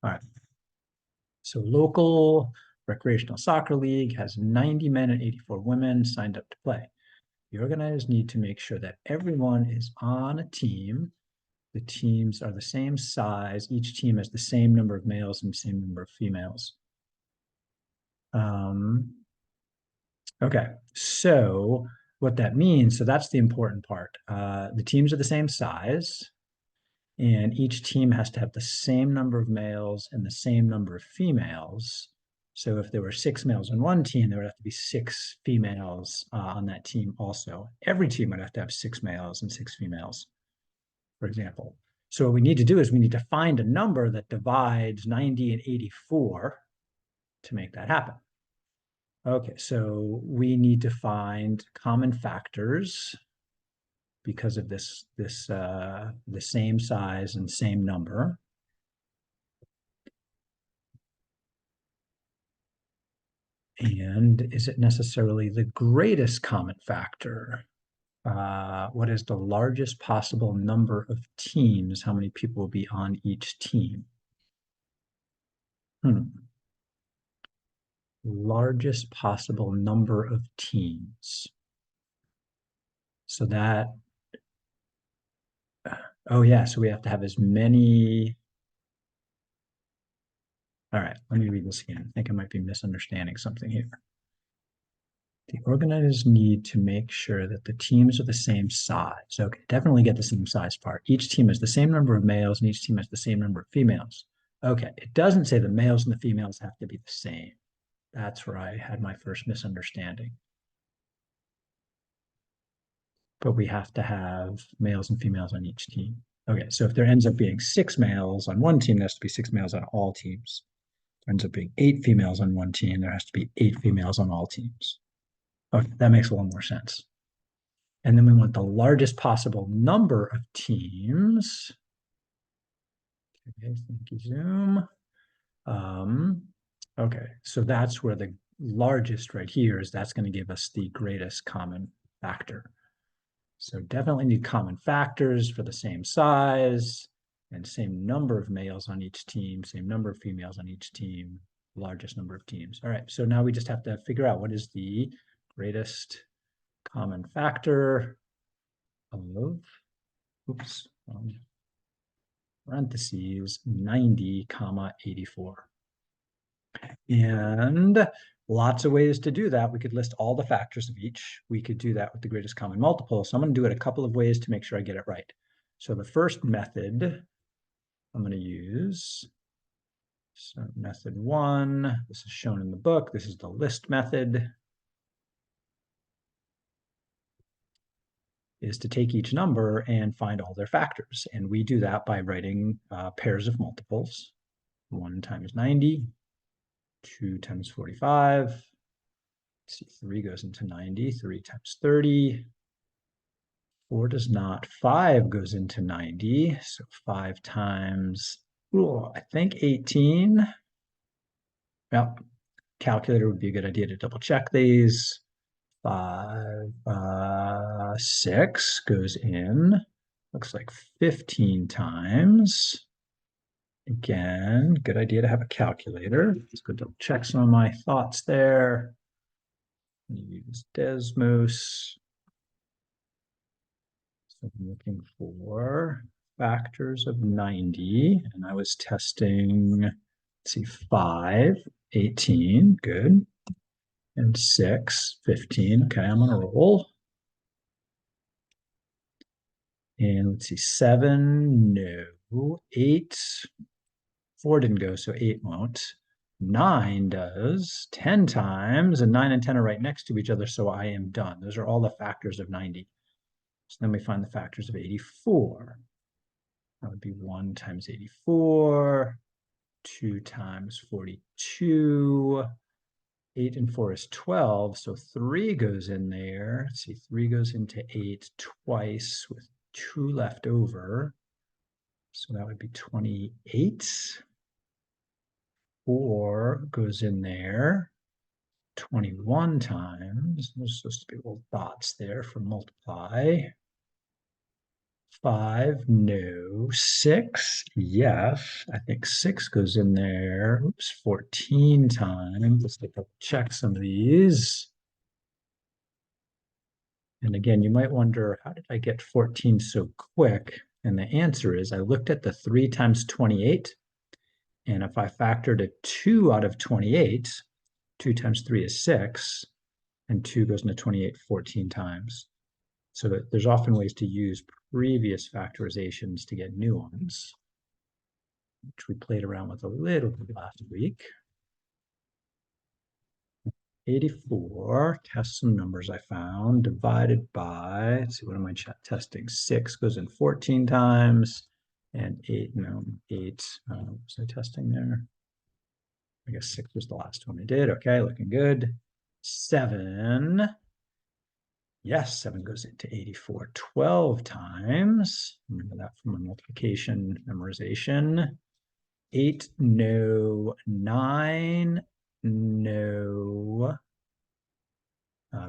All right. So local recreational soccer league has 90 men and 84 women signed up to play. The organizers need to make sure that everyone is on a team. The teams are the same size. Each team has the same number of males and the same number of females. Okay, so what that means, so that's the important part. The teams are the same size, and each team has to have the same number of males and the same number of females. So if there were 6 males on one team, there would have to be 6 females on that team also. Every team would have to have 6 males and 6 females, for example. So what we need to do is we need to find a number that divides 90 and 84 to make that happen. Okay, so we need to find common factors because of the same size and same number. And is it necessarily the greatest common factor? What is the largest possible number of teams? How many people will be on each team? Largest possible number of teams. So that, oh yeah, so we have to have as many. All right, let me read this again. I think I might be misunderstanding something here. The organizers need to make sure that the teams are the same size. Okay, definitely get the same size part. Each team has the same number of males and each team has the same number of females. Okay, it doesn't say the males and the females have to be the same. That's where I had my first misunderstanding. But we have to have males and females on each team. Okay, so if there ends up being 6 males on one team, there has to be 6 males on all teams. If there ends up being 8 females on one team, there has to be 8 females on all teams. Okay, that makes a little more sense. And then we want the largest possible number of teams. Okay, thank you, Zoom. Okay, so that's where the largest right here is. That's going to give us the greatest common factor. So definitely need common factors for the same size and same number of males on each team, same number of females on each team, largest number of teams. All right, so now we just have to figure out what is the greatest common factor of, oops, parentheses, 90, 84. And lots of ways to do that. We could list all the factors of each. We could do that with the greatest common multiple. So I'm going to do it a couple of ways to make sure I get it right. So the first method I'm going to use, so method 1, this is shown in the book. This is the list method, is to take each number and find all their factors. And we do that by writing pairs of multiples. 1 times 90, 2 times 45. Let's see, 3 goes into 90, 3 times 30. 4 does not, 5 goes into 90. So 5 times, I think 18. Well, calculator would be a good idea to double check these. 6 goes in, looks like 15 times. Again, good idea to have a calculator. Let's go double check some of my thoughts there. Use Desmos. So I'm looking for factors of 90, and I was testing, let's see, 5, 18, good. And 6, 15. Okay, I'm on a roll. And let's see, 7, no. 8, 4 didn't go, so 8 won't. 9 does 10 times, and 9 and 10 are right next to each other, so I am done. Those are all the factors of 90. So then we find the factors of 84. That would be 1 times 84, 2 times 42. 8 and 4 is 12, so 3 goes in there. Let's see, 3 goes into 8 twice with 2 left over. So that would be 28. 4 goes in there 21 times. There's supposed to be little dots there for multiply. 5, no. 6, yes. I think 6 goes in there. Oops, 14 times. Let's take a check some of these. And again, you might wonder, how did I get 14 so quick? And the answer is I looked at the 3 times 28. And if I factored a 2 out of 28, 2 times 3 is 6, and 2 goes into 28 14 times. So that there's often ways to use previous factorizations to get new ones, which we played around with a little bit last week. 84, test some numbers I found, divided by, let's see, what am I testing? 6 goes in 14 times, and 8, no, 8, was I testing there? I guess 6 was the last one I did. Okay, looking good. 7, yes, 7 goes into 84 12 times. Remember that from a multiplication memorization. 8, no. 9, no.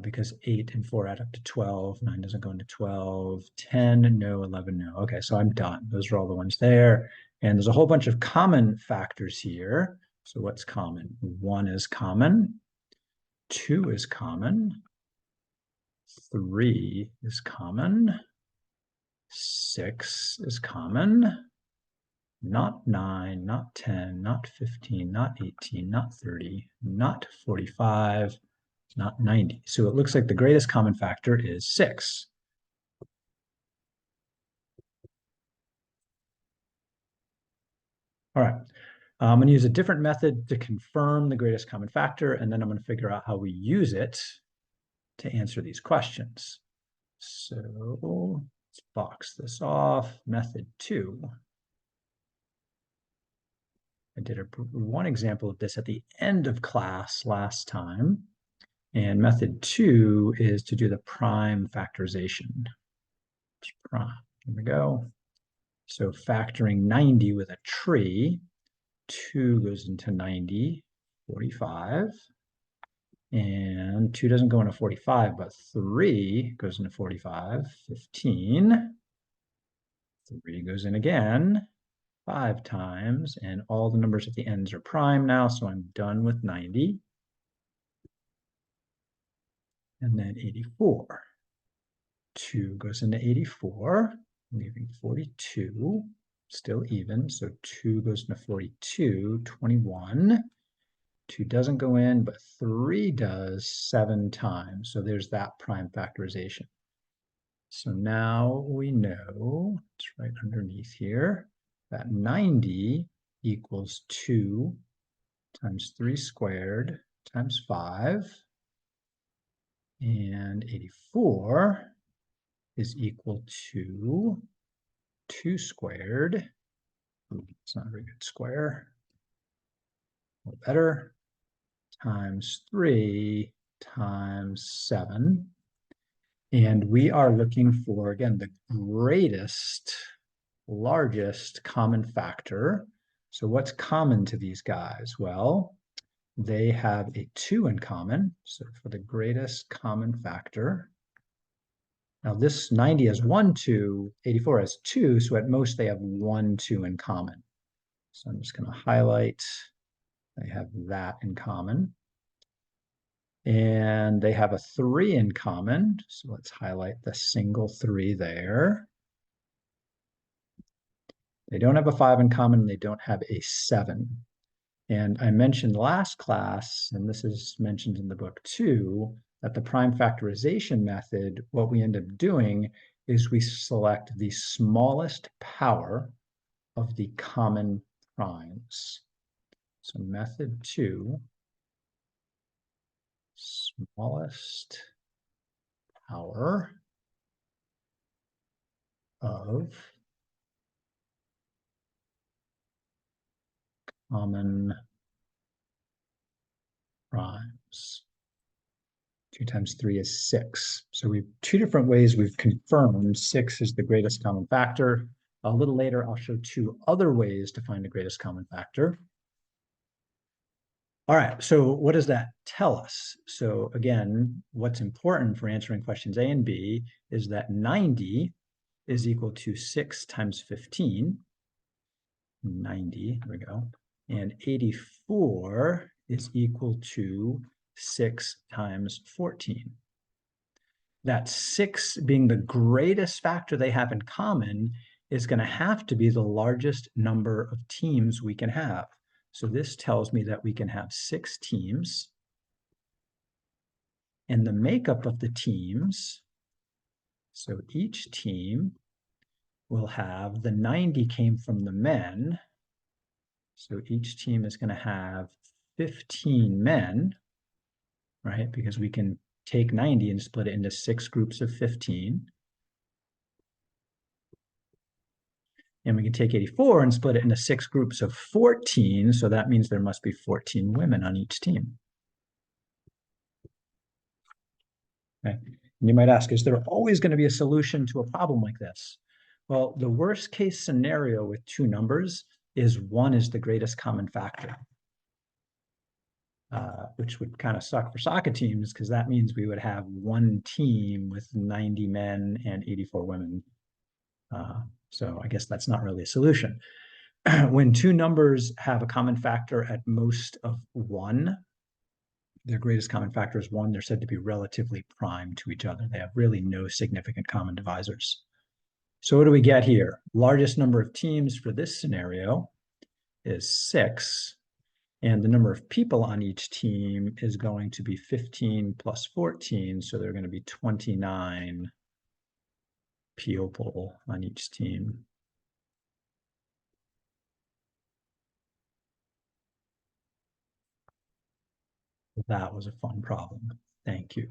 Because 8 and 4 add up to 12. 9 doesn't go into 12. 10, no. 11, no. Okay, so I'm done. Those are all the ones there. And there's a whole bunch of common factors here. So what's common? 1 is common. 2 is common. 3 is common. 6 is common. Not 9, not 10, not 15, not 18, not 30, not 45, not 90. So it looks like the greatest common factor is 6. All right. I'm going to use a different method to confirm the greatest common factor, and then I'm going to figure out how we use it to answer these questions. So let's box this off. Method 2. I did one example of this at the end of class last time. And method 2 is to do the prime factorization. Here we go. So factoring 90 with a tree, 2 goes into 90, 45. And 2 doesn't go into 45, but 3 goes into 45, 15. 3 goes in again, 5 times, and all the numbers at the ends are prime now, so I'm done with 90. And then 84. 2 goes into 84, leaving 42, still even, so 2 goes into 42, 21. 2 doesn't go in, but 3 does 7 times. So there's that prime factorization. So now we know, it's right underneath here, that 90 equals 2 times 3 squared times 5. And 84 is equal to 2 squared. Ooh, it's not a very good square. A little better. Times 3 times 7. And we are looking for, again, the greatest, largest common factor. So what's common to these guys? Well, they have a 2 in common. So for the greatest common factor, now this 90 has 1, 2, 84 has 2, so at most they have 1, 2 in common. So I'm just going to highlight, they have that in common. And they have a 3 in common, so let's highlight the single 3 there. They don't have a 5 in common, they don't have a 7. And I mentioned last class, and this is mentioned in the book too, that the prime factorization method, what we end up doing is we select the smallest power of the common primes. So method 2, smallest power of common primes. 2 times 3 is 6. So we've 2 different ways we've confirmed 6 is the greatest common factor. A little later, I'll show 2 other ways to find the greatest common factor. All right, so what does that tell us? So again, what's important for answering questions A and B is that 90 is equal to 6 times 15, 90, there we go. And 84 is equal to 6 times 14. That 6 being the greatest factor they have in common is going to have to be the largest number of teams we can have. So this tells me that we can have 6 teams. And the makeup of the teams, so each team will have the 90 came from the men. So each team is going to have 15 men, right? Because we can take 90 and split it into 6 groups of 15. And we can take 84 and split it into 6 groups of 14. So that means there must be 14 women on each team. Okay. And you might ask, is there always going to be a solution to a problem like this? Well, the worst case scenario with 2 numbers is 1 is the greatest common factor, which would kind of suck for soccer teams because that means we would have 1 team with 90 men and 84 women. So I guess that's not really a solution. When 2 numbers have a common factor at most of 1, their greatest common factor is 1, they're said to be relatively prime to each other. They have really no significant common divisors. So what do we get here? Largest number of teams for this scenario is 6, and the number of people on each team is going to be 15 plus 14, so they're going to be 29 people on each team. That was a fun problem. Thank you.